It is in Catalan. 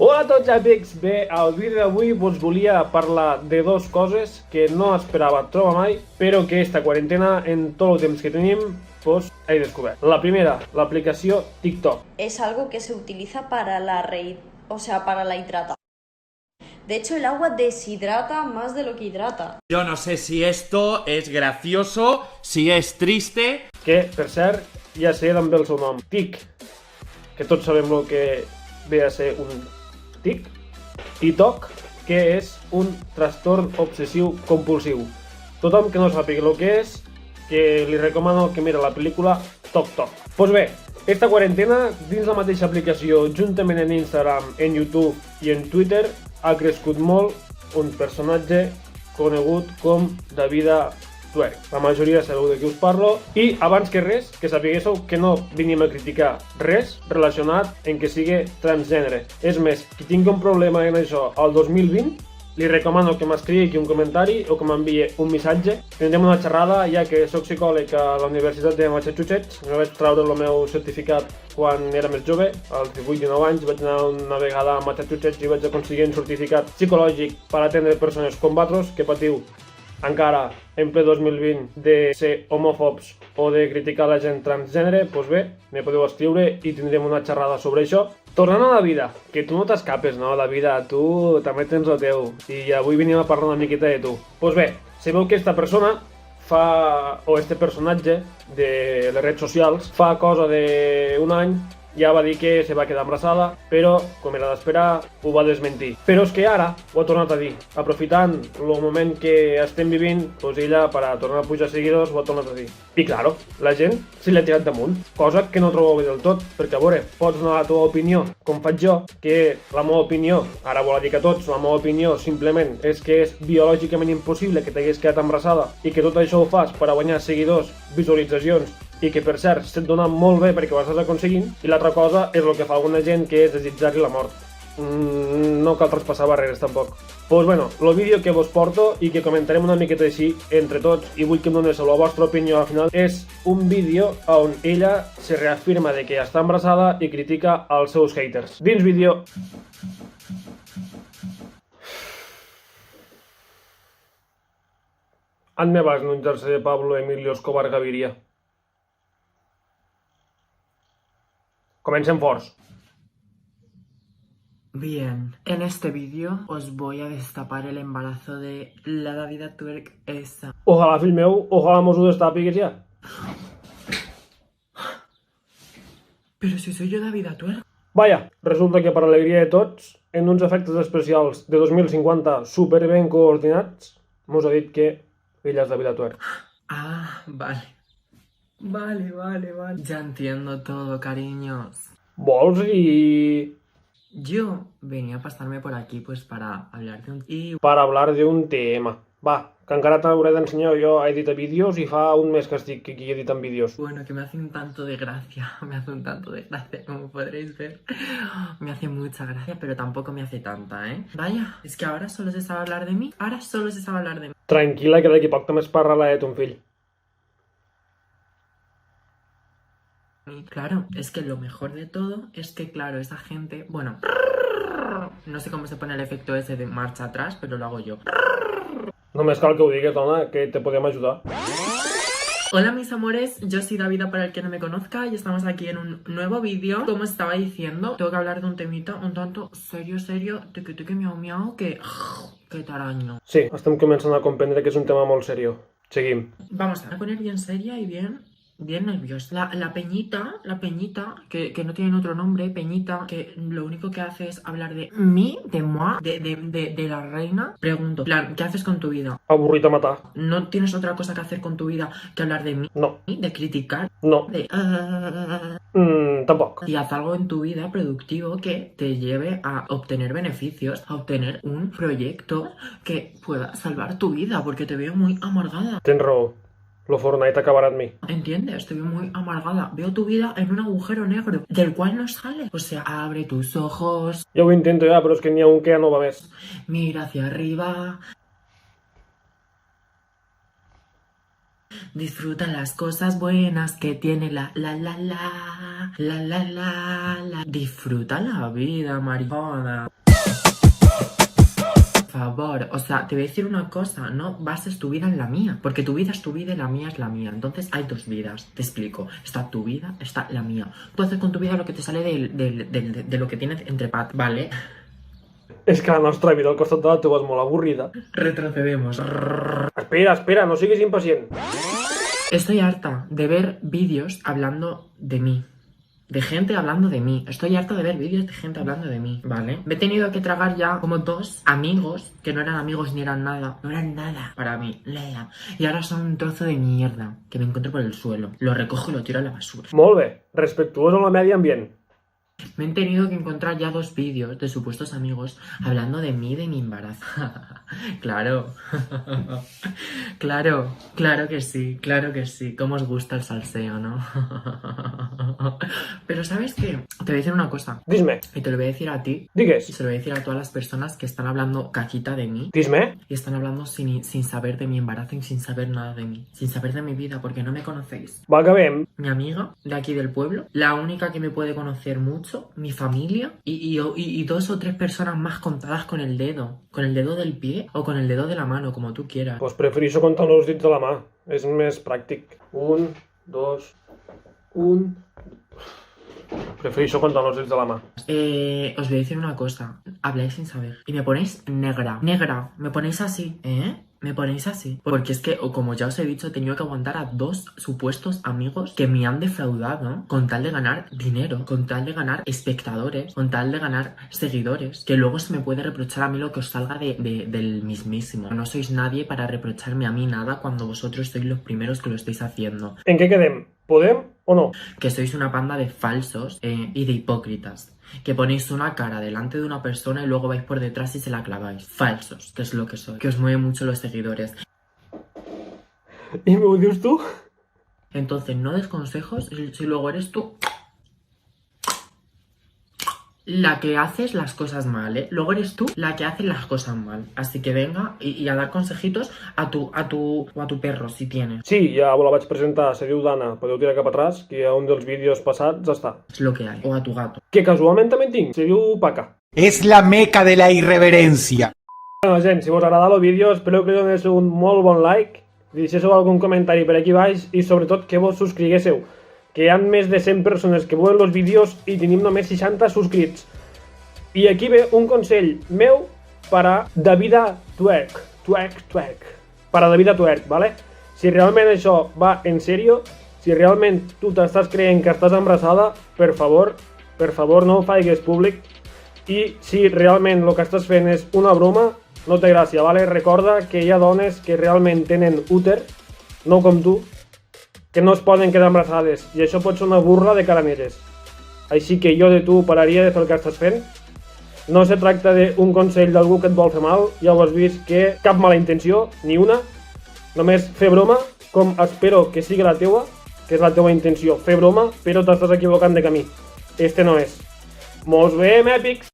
Hola a tots amics, bé, al vídeo d'avui vos volia parlar de dos coses que no esperava trobar mai, però que esta quarantena, en tot el temps que tenim, pues he descobert. La primera, l'aplicació TikTok. Es algo que se utiliza para para la hidratación. De hecho, el agua deshidrata más de lo que hidrata. Yo no sé si esto es gracioso, si es triste. Que, per cert, ja sé d'on ve el seu nom. TIC, que tots sabem el que ve a ser un TIC. I TOC, que és un trastorn obsessiu compulsiu. Tothom que no sàpiga el que és, que li recomano que mira la pel·lícula Toc Toc. Pues bé, esta quarantena, dins la mateixa aplicació, juntament en Instagram, en YouTube i en Twitter, ha crescut molt un personatge conegut com Davida Twerk. La majoria sabeu de qui us parlo. I abans que res, que sapiguéssiu que no venim a criticar res relacionat en que sigui transgènere. És més, qui tingui un problema en això al 2020, li recomano que m'escrigui aquí un comentari o que m'enviï un missatge. Tindrem una xerrada, ja que soc psicòleg a la Universitat de Massachusetts. Me vaig treure el meu certificat quan era més jove, als 18-19 anys. Vaig anar una vegada a Massachusetts i vaig aconseguir un certificat psicològic per atendre persones com vosaltres que patiu encara en ple 2020 de ser homòfobs o de criticar la gent transgènere. Doncs bé, me podeu escriure i tindrem una xerrada sobre això. Tornant a la vida, que tu no t'escapes, no? La vida, tu també tens el teu. I avui venim a parlar una miqueta de tu. Doncs bé, sabeu que esta persona este personatge de les redes socials, fa cosa d'un any, ja va dir que se va quedar embarassada, però, com era d'esperar, ho va desmentir. Però és que ara ho ha tornat a dir. Aprofitant el moment que estem vivint, doncs ella, per a tornar a pujar seguidors, ho ha tornat a dir. I, claro, la gent se li ha tirat damunt, cosa que no trobo bé del tot, perquè, a veure, pots donar la teva opinió, com faig jo, que la meva opinió, ara vol dir que tots, la meva opinió simplement és que és biològicament impossible que t'hagués quedat embarassada i que tot això ho fas per a guanyar seguidors, visualitzacions, i que per cert se't dona molt bé perquè ho estàs aconseguint, i l'altra cosa és el que fa alguna gent, que és desitjar-li la mort. No cal traspassar barreres tampoc. Doncs bueno, el vídeo que vos porto i que comentarem una miqueta així entre tots, i vull que em donéssiu la vostra opinió al final, és un vídeo on ella se reafirma de que està embarassada i critica als seus haters. Dins vídeo. Hazme vas no enterse de Pablo Emilio Escobar Gaviria. Comencem forts. Bien, en este vídeo os voy a destapar el embarazo de la Davida Twerk esa. Ojalà, fill meu, ojalà mos ho destapigues ja. Pero si soy yo Davida Twerk. Vaya, resulta que per alegria de tots, en uns efectes especials de 2050 super ben coordinats, mos ha dit que ella és Davida Twerk. Ah, vale. Vale. Ya entiendo todo, cariños. Vols i... Yo venía a pasarme por aquí pues para hablar de un... per hablar d'un tema. Va, que encara t'hauré d'ensenyar jo a editar vídeos i fa un mes que estic aquí editant vídeos. Bueno, que me hace un tanto de gracia, como podréis ver. Me hace mucha gracia, pero tampoco me hace tanta, ¿eh? Vaya, es que ahora solo se sabe hablar de mí. Tranquil·la, que d'aquí poc també es parlarà de ton fill. Claro, es que lo mejor de todo es que, claro, esa gente... Bueno, no sé cómo se pone el efecto ese de marcha atrás, pero lo hago yo. Només cal que ho digues, dona, que te podem ajudar. Hola mis amores, yo soy Davida para el que no me conozca y estamos aquí en un nuevo vídeo. Como estaba diciendo, tengo que hablar de un temita un tanto serio, que miau, que taraño. Sí, estem començant a comprendre que és un tema molt seriós. Seguim. Vamos a poner bien seria y bien nerviosa. La Peñita, que no tiene otro nombre, Peñita, que lo único que hace es hablar de mí, de moi, de la reina. Pregunto, plan, ¿qué haces con tu vida? Avorrit a matar. ¿No tienes otra cosa que hacer con tu vida que hablar de mí? No. ¿De criticar? No. De... Tampoc. Y haz algo en tu vida productivo que te lleve a obtener beneficios, a obtener un proyecto que pueda salvar tu vida, porque te veo muy amargada. Tens raó. Lo Fortnite acabarà en mi. ¿Entiendes? Te veo muy amargada. Veo tu vida en un agujero negro del cual no sales. O sea, abre tus ojos. Jo ho intento ja, però és que n'hi ha un que ja no va més. Mira hacia arriba. Disfruta las cosas buenas que tiene la. Disfruta la vida, maricona. Por favor, o sea, te voy a decir una cosa, no bases tu vida en la mía, porque tu vida es tu vida y la mía es la mía. Entonces hay dos vidas, te explico. Está tu vida, está la mía. Tú haces con tu vida lo que te sale de lo que tienes entre pat, ¿vale? És que la nostra vida al costat de la teva és molt avorrida. Retrocedemos. Espera, no siguis impacient. Estoy harta de ver vídeos hablando de mí. De gente hablando de mí. Estoy harta de ver vídeos de gente hablando de mí, ¿vale? Me he tenido que tragar ya como 2 amigos que no eran amigos ni eran nada. No eran nada para mí. Nada. Y ahora son un trozo de mierda que me encuentro por el suelo. Lo recojo y lo tiro a la basura. Molt bé, respectuós amb el medi ambient. Me he tenido que encontrar ya 2 vídeos de supuestos amigos hablando de mí y de mi embarazo. Claro. Claro que sí. Cómo os gusta el salseo, ¿no? Pero ¿sabes qué? Te voy a decir una cosa. Dis-me, Y te lo voy a decir a ti. Y digues, se lo voy a decir a todas las personas que están hablando caquita de mí. dis-me. Y están hablando sin saber de mi embarazo y sin saber nada de mí. Sin saber de mi vida, porque no me conocéis. Va, acabem. Mi amiga de aquí del pueblo, la única que me puede conocer mucho, mi familia y 2 o 3 personas más contadas con el dedo del pie o con el dedo de la mano, como tú quieras. Doncs prefereixo comptar els dits de la mà. És més pràctic. 1, 2, 1... Prefereixo comptar els dits de la mà. Os voy a decir una cosa, habláis sin saber y me ponéis negra, me ponéis así, me ponéis así, porque es que, como ya os he dicho, he tenido que aguantar a 2 supuestos amigos que me han defraudado con tal de ganar dinero, con tal de ganar espectadores, con tal de ganar seguidores, que luego se me puede reprochar a mí lo que os salga del mismísimo. No sois nadie para reprocharme a mí nada cuando vosotros sois los primeros que lo estáis haciendo. En què quedem? Podem o no? Que sois una panda de falsos y de hipócritas. Que ponéis una cara delante de una persona y luego vais por detrás y se la claváis. Falsos, que es lo que soy. Que os mueven mucho los seguidores. I m'ho dius tu? Entonces no des consejos si luego eres tú la que haces las cosas mal, ¿eh? Luego eres tú la que hace las cosas mal. Así que venga y a dar consejitos a tu perro, si tienes. Sí, ja la vaig presentar, se diu Dana. Podeu tirar cap atrás, que a un dels vídeos passats està. Es lo que hay. O a tu gato. Que casualment també en tinc, se diu Paca. Es la meca de la irreverencia. Bueno, gent, si vos agrada el vídeo, espero que li doneu un molt bon like, deixéssiu algun comentari per aquí baix i sobretot que vos subscriguéssiu, que hi ha més de 100 persones que veuen els vídeos i tenim només 60 subscrits. I aquí ve un consell meu para Davida Twerk. Para Davida Twerk, ¿vale? Si realment això va en serio, si realment tu t'estàs creient que estàs embarassada, per favor no ho faigues públic. I si realment el que estàs fent és una broma, no té gràcia, ¿vale? Recorda que hi ha dones que realment tenen úter, no com tu, que no es poden quedar embarassades, i això pot ser una burla de caramelles. Així que jo de tu pararia de fer el que estàs fent. No se tracta d'un consell d'algú que et vol fer mal, ja ho has vist que cap mala intenció, ni una, només fer broma, com espero que sigui la teua, que és la teua intenció, fer broma, però t'estàs equivocant de camí. Este no és. Mos veiem, èpics!